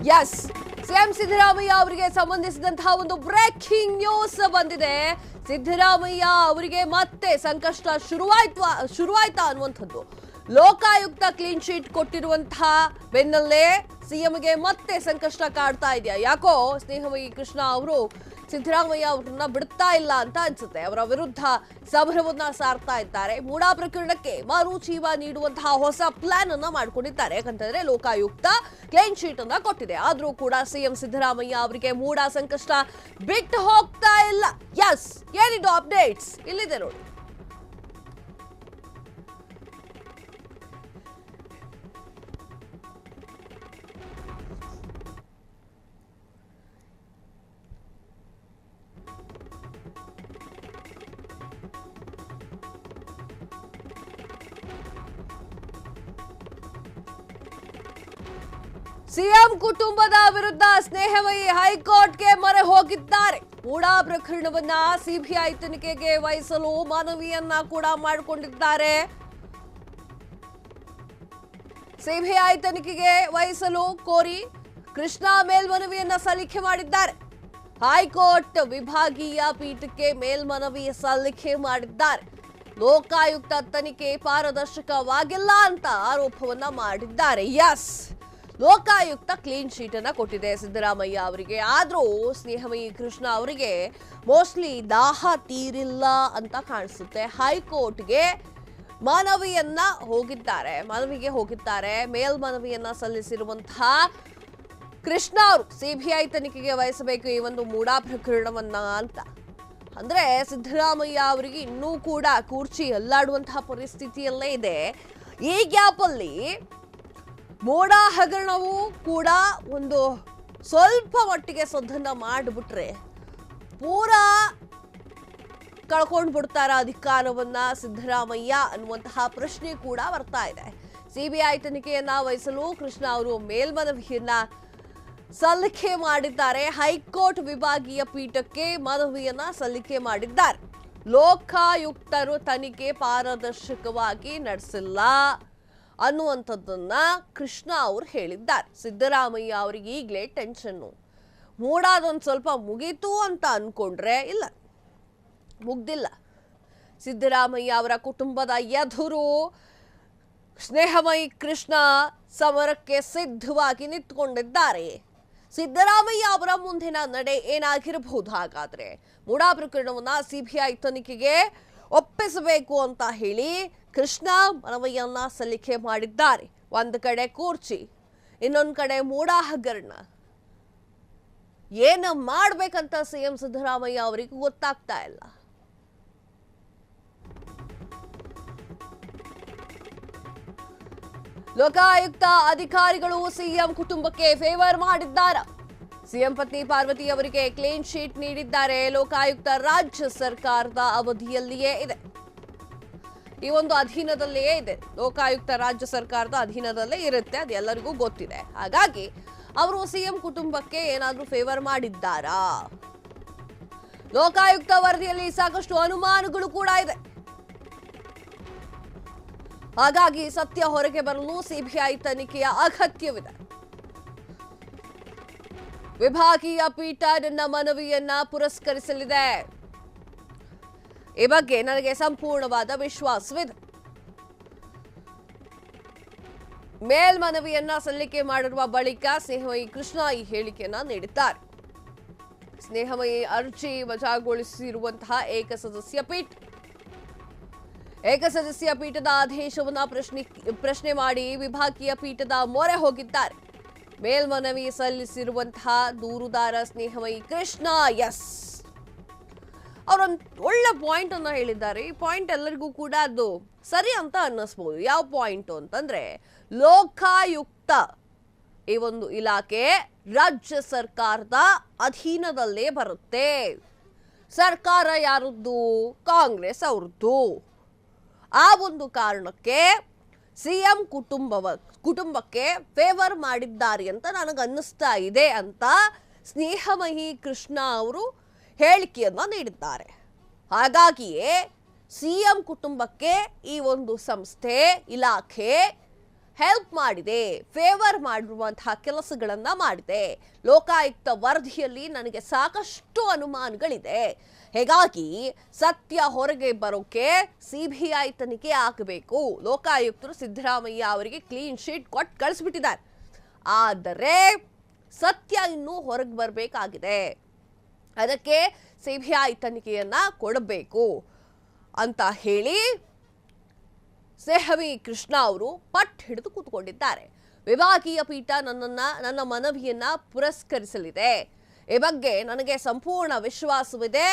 Yes, CM Siddaramaiah ಅವರಿಗೆ ಸಂಬಂಧಿಸಿದಂತಹ ಒಂದು breaking news ಬಂದಿದೆ. ಸಿದ್ದರಾಮಯ್ಯ ಅವರಿಗೆ ಮತ್ತೆ ಸಂಕಷ್ಟ ಶುರುವಾಯ್ತಾ ಅನ್ನುವಂಥದ್ದು. ಲೋಕಾಯುಕ್ತ ಕ್ಲೀನ್ ಶೀಟ್ ಕೊಟ್ಟಿರುವಂತಹ ಬೆನ್ನಲ್ಲೇ ಸಿಎಂಗೆ ಮತ್ತೆ ಸಂಕಷ್ಟ ಕಾಡ್ತಾ ಇದೆಯಾ? ಯಾಕೋ ಸ್ನೇಹಮಯಿ ಕೃಷ್ಣ ಅವರು ಸಿದ್ದರಾಮಯ್ಯ ಅವರನ್ನ ಬಿಡ್ತಾ ಇಲ್ಲ ಅಂತ ಅನ್ಸುತ್ತೆ. ಅವರ ವಿರುದ್ಧ ಸಮರವನ್ನ ಸಾರ್ತಾ ಇದ್ದಾರೆ. ಮೂಡಾ ಪ್ರಕರಣಕ್ಕೆ ಮರುಜೀವ ನೀಡುವಂತಹ ಹೊಸ ಪ್ಲಾನ್ ಅನ್ನ ಮಾಡ್ಕೊಂಡಿದ್ದಾರೆ. ಯಾಕಂತಂದ್ರೆ ಲೋಕಾಯುಕ್ತ ಕ್ಲೀನ್ ಶೀಟ್ ಅನ್ನ ಕೊಟ್ಟಿದೆ. ಆದ್ರೂ ಕೂಡ ಸಿಎಂ ಸಿದ್ದರಾಮಯ್ಯ ಅವರಿಗೆ ಮೂಡಾ ಸಂಕಷ್ಟ ಬಿಟ್ಟು ಹೋಗ್ತಾ ಇಲ್ಲ. ಯಸ್, ಏನಿದು ಅಪ್ಡೇಟ್ಸ್ ಇಲ್ಲಿದೆ ನೋಡಿ. ಸಿಎಂ ಕುಟುಂಬದ ವಿರುದ್ಧ ಸ್ನೇಹಮಯಿ ಹೈಕೋರ್ಟ್ಗೆ ಮೊರೆ ಹೋಗಿದ್ದಾರೆ. ಮೂಡಾ ಪ್ರಕರಣವನ್ನ ಸಿಬಿಐ ತನಿಖೆಗೆ ವಹಿಸಲು ಮನವಿಯನ್ನ ಕೂಡ ಮಾಡಿಕೊಂಡಿದ್ದಾರೆ. ಸಿಬಿಐ ತನಿಖೆಗೆ ವಹಿಸಲು ಕೋರಿ ಕೃಷ್ಣ ಮೇಲ್ಮನವಿಯನ್ನ ಸಲ್ಲಿಕೆ ಮಾಡಿದ್ದಾರೆ. ಹೈಕೋರ್ಟ್ ವಿಭಾಗೀಯ ಪೀಠಕ್ಕೆ ಮೇಲ್ಮನವಿ ಸಲ್ಲಿಕೆ ಮಾಡಿದ್ದಾರೆ. ಲೋಕಾಯುಕ್ತ ತನಿಖೆ ಪಾರದರ್ಶಕವಾಗಿಲ್ಲ ಅಂತ ಆರೋಪವನ್ನ ಮಾಡಿದ್ದಾರೆ. ಯಸ್, ಲೋಕಾಯುಕ್ತ ಕ್ಲೀನ್ ಶೀಟ್ ಅನ್ನ ಕೊಟ್ಟಿದೆ ಸಿದ್ದರಾಮಯ್ಯ ಅವರಿಗೆ. ಆದ್ರೂ ಸ್ನೇಹಮಯಿ ಕೃಷ್ಣ ಅವರಿಗೆ ಮೋಸ್ಟ್ಲಿ ದಾಹ ತೀರಿಲ್ಲ ಅಂತ ಕಾಣಿಸುತ್ತೆ. ಹೈಕೋರ್ಟ್ಗೆ ಮನವಿಗೆ ಹೋಗಿದ್ದಾರೆ. ಮೇಲ್ಮನವಿಯನ್ನ ಸಲ್ಲಿಸಿರುವಂತಹ ಕೃಷ್ಣ ಅವರು ಸಿಬಿಐ ತನಿಖೆಗೆ ವಹಿಸಬೇಕು ಈ ಒಂದು ಮೂಡಾ ಪ್ರಕರಣವನ್ನ ಅಂತ. ಅಂದ್ರೆ ಸಿದ್ದರಾಮಯ್ಯ ಅವರಿಗೆ ಇನ್ನೂ ಕೂಡ ಕೂರ್ಚಿ ಅಲ್ಲಾಡುವಂತಹ ಪರಿಸ್ಥಿತಿಯಲ್ಲೇ ಇದೆ. ಈ ಗ್ಯಾಪ್ ಅಲ್ಲಿ ಮೂಡಾ ಹಗರಣವು ಕೂಡ ಒಂದು ಸ್ವಲ್ಪ ಮಟ್ಟಿಗೆ ಸದ್ದನ್ನ ಮಾಡಿಬಿಟ್ರೆ ಪೂರಾ ಕಳ್ಕೊಂಡು ಬಿಡ್ತಾರ ಅಧಿಕಾರವನ್ನ ಸಿದ್ದರಾಮಯ್ಯ ಅನ್ನುವಂತಹ ಪ್ರಶ್ನೆ ಕೂಡ ಬರ್ತಾ ಇದೆ. ಸಿಬಿಐ ತನಿಖೆಯನ್ನ ವಹಿಸಲು ಕೃಷ್ಣ ಅವರು ಮೇಲ್ಮನವಿಯನ್ನ ಸಲ್ಲಿಕೆ ಮಾಡಿದ್ದಾರೆ. ಹೈಕೋರ್ಟ್ ವಿಭಾಗೀಯ ಪೀಠಕ್ಕೆ ಮನವಿಯನ್ನ ಸಲ್ಲಿಕೆ ಮಾಡಿದ್ದಾರೆ. ಲೋಕಾಯುಕ್ತರು ತನಿಖೆ ಪಾರದರ್ಶಕವಾಗಿ ನಡೆಸಿಲ್ಲ ಅನ್ನುವಂಥದ್ದನ್ನ ಕೃಷ್ಣ ಅವರು ಹೇಳಿದ್ದಾರೆ. ಸಿದ್ದರಾಮಯ್ಯ ಅವರಿಗೆ ಈಗಲೇ ಟೆನ್ಷನ್ನು. ಮೂಡಾದೊಂದು ಸ್ವಲ್ಪ ಮುಗೀತು ಅಂತ ಅನ್ಕೊಂಡ್ರೆ ಇಲ್ಲ, ಮುಗ್ದಿಲ್ಲ. ಸಿದ್ದರಾಮಯ್ಯ ಅವರ ಕುಟುಂಬದ ಎದುರು ಸ್ನೇಹಮಯಿ ಕೃಷ್ಣ ಸಮರಕ್ಕೆ ಸಿದ್ಧವಾಗಿ ನಿಂತುಕೊಂಡಿದ್ದಾರೆ. ಸಿದ್ದರಾಮಯ್ಯ ಅವರ ಮುಂದಿನ ನಡೆ ಏನಾಗಿರಬಹುದು? ಹಾಗಾದ್ರೆ ಮೂಡಾ ಪ್ರಕರಣವನ್ನ ಸಿಬಿಐ ತನಿಖೆಗೆ ಒಪ್ಪಿಸಬೇಕು ಅಂತ ಹೇಳಿ ಕೃಷ್ಣ ಮನವಿಯನ್ನ ಸಲ್ಲಿಕೆ ಮಾಡಿದ್ದಾರೆ. ಒಂದು ಕಡೆ ಕೂರ್ಚಿ, ಇನ್ನೊಂದು ಕಡೆ ಮೂಡಾ ಹಗರಣ. ಏನು ಮಾಡ್ಬೇಕಂತ ಸಿಎಂ ಸಿದ್ದರಾಮಯ್ಯ ಅವರಿಗೆ ಗೊತ್ತಾಗ್ತಾ ಇಲ್ಲ. ಲೋಕಾಯುಕ್ತ ಅಧಿಕಾರಿಗಳು ಸಿಎಂ ಕುಟುಂಬಕ್ಕೆ ಫೇವರ್ ಮಾಡಿದ್ದಾರೆ. ಸಿಎಂ ಪತ್ನಿ ಪಾರ್ವತಿ ಅವರಿಗೆ ಕ್ಲೀನ್ ಶೀಟ್ ನೀಡಿದ್ದಾರೆ. ಲೋಕಾಯುಕ್ತ ರಾಜ್ಯ ಸರ್ಕಾರದ ಅವಧಿಯಲ್ಲಿಯೇ ಇದೆ, ಈ ಒಂದು ಅಧೀನದಲ್ಲಿಯೇ ಇದೆ. ಲೋಕಾಯುಕ್ತ ರಾಜ್ಯ ಸರ್ಕಾರದ ಅಧೀನದಲ್ಲೇ ಇರುತ್ತೆ, ಅದೆಲ್ಲರಿಗೂ ಗೊತ್ತಿದೆ. ಹಾಗಾಗಿ ಅವರು ಸಿಎಂ ಕುಟುಂಬಕ್ಕೆ ಏನಾದ್ರೂ ಫೇವರ್ ಮಾಡಿದ್ದಾರಾ? ಲೋಕಾಯುಕ್ತ ವರದಿಯಲ್ಲಿ ಸಾಕಷ್ಟು ಅನುಮಾನಗಳು ಕೂಡ ಇದೆ. ಹಾಗಾಗಿ ಸತ್ಯ ಹೊರಗೆ ಬರಲು ಸಿಬಿಐ ತನಿಖೆಯ ಅಗತ್ಯವಿದೆ. ವಿಭಾಗೀಯ ಪೀಠ ನನ್ನ ಮನವಿಯನ್ನ ಪುರಸ್ಕರಿಸಲಿದೆ. ಈ ಬಗ್ಗೆ ನನಗೆ ಸಂಪೂರ್ಣವಾದ ವಿಶ್ವಾಸವಿದೆ. ಮೇಲ್ಮನವಿಯನ್ನ ಸಲ್ಲಿಕೆ ಮಾಡಿರುವ ಬಳಿಕ ಸ್ನೇಹಮಯಿ ಕೃಷ್ಣ ಈ ಹೇಳಿಕೆಯನ್ನ ನೀಡಿದ್ದಾರೆ. ಸ್ನೇಹಮಯಿ ಅರ್ಜಿ ವಜಾಗೊಳಿಸಿರುವಂತಹ ಏಕಸದಸ್ಯ ಪೀಠದ ಆದೇಶವನ್ನ ಪ್ರಶ್ನೆ ಮಾಡಿ ವಿಭಾಗೀಯ ಪೀಠದ ಮೊರೆ ಹೋಗಿದ್ದಾರೆ. ಮೇಲ್ಮನವಿ ಸಲ್ಲಿಸಿರುವಂತಹ ದೂರುದಾರ ಸ್ನೇಹಮಯಿ ಕೃಷ್ಣ. ಯಸ್, ಅವರೊಂದು ಒಳ್ಳೆ ಪಾಯಿಂಟ್ ಅನ್ನ ಹೇಳಿದ್ದಾರೆ. ಈ ಪಾಯಿಂಟ್ ಎಲ್ಲರಿಗೂ ಕೂಡ ಅದು ಸರಿ ಅಂತ ಅನ್ನಿಸ್ಬೋದು. ಯಾವ ಪಾಯಿಂಟ್ ಅಂತಂದ್ರೆ, ಲೋಕಾಯುಕ್ತ ಈ ಒಂದು ಇಲಾಖೆ ರಾಜ್ಯ ಸರ್ಕಾರದ ಅಧೀನದಲ್ಲೇ ಬರುತ್ತೆ. ಸರ್ಕಾರ ಯಾರದ್ದು? ಕಾಂಗ್ರೆಸ್ ಅವ್ರದ್ದು. ಆ ಒಂದು ಕಾರಣಕ್ಕೆ ಸಿಎಂ ಕುಟುಂಬಕ್ಕೆ ಫೇವರ್ ಮಾಡಿದ್ದಾರೆ ಅಂತ ನನಗನ್ನಿಸ್ತಾ ಇದೆ ಅಂತ ಸ್ನೇಹಮಯಿ ಕೃಷ್ಣ ಅವರು ಹೇಳಿಕೆಯನ್ನ ನೀಡಿದ್ದಾರೆ. ಹಾಗಾಗಿಯೇ ಸಿಎಂ ಕುಟುಂಬಕ್ಕೆ ಈ ಒಂದು ಸಂಸ್ಥೆ, ಇಲಾಖೆ ಹೆಲ್ಪ್ ಮಾಡಿದೆ, ಫೇವರ್ ಮಾಡಿರುವಂತಹ ಕೆಲಸಗಳನ್ನ ಮಾಡಿದೆ. ಲೋಕಾಯುಕ್ತ ವರದಿಯಲ್ಲಿ ನನಗೆ ಸಾಕಷ್ಟು ಅನುಮಾನಗಳಿದೆ. ಹೀಗಾಗಿ ಸತ್ಯ ಹೊರಗೆ ಬರೋಕೆ ಸಿಬಿಐ ತನಿಖೆ ಆಗಬೇಕು. ಲೋಕಾಯುಕ್ತರು ಸಿದ್ದರಾಮಯ್ಯ ಅವರಿಗೆ ಕ್ಲೀನ್ ಶೀಟ್ ಕೊಟ್ಟು ಕಳಿಸ್ಬಿಟ್ಟಿದ್ದಾರೆ. ಆದರೆ ಸತ್ಯ ಇನ್ನೂ ಹೊರಗೆ ಬರಬೇಕಾಗಿದೆ. ಅದಕ್ಕೆ ಸಿಬಿಐ ತನಿಖೆಯನ್ನ ಕೊಡಬೇಕು ಅಂತ ಹೇಳಿ ಸ್ನೇಹವಿ ಕೃಷ್ಣ ಅವರು ಪಟ್ಟು ಹಿಡಿದು ಕೂತ್ಕೊಂಡಿದ್ದಾರೆ. ವಿಭಾಗೀಯ ಪೀಠ ನನ್ನ ಮನವಿಯನ್ನ ಪುರಸ್ಕರಿಸಲಿದೆ. ಈ ಬಗ್ಗೆ ನನಗೆ ಸಂಪೂರ್ಣ ವಿಶ್ವಾಸವಿದೆ.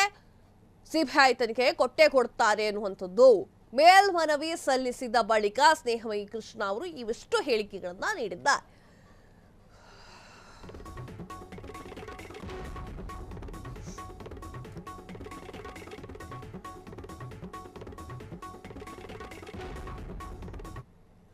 ಸಿಬಿಐ ತನಿಖೆ ಕೊಟ್ಟೇ ಕೊಡ್ತಾರೆ ಅನ್ನುವಂಥದ್ದು ಮೇಲ್ಮನವಿ ಸಲ್ಲಿಸಿದ ಬಳಿಕ ಸ್ನೇಹಮಯಿ ಕೃಷ್ಣ ಅವರು ಇವಿಷ್ಟು ಹೇಳಿಕೆಗಳನ್ನ ನೀಡಿದ್ದಾರೆ.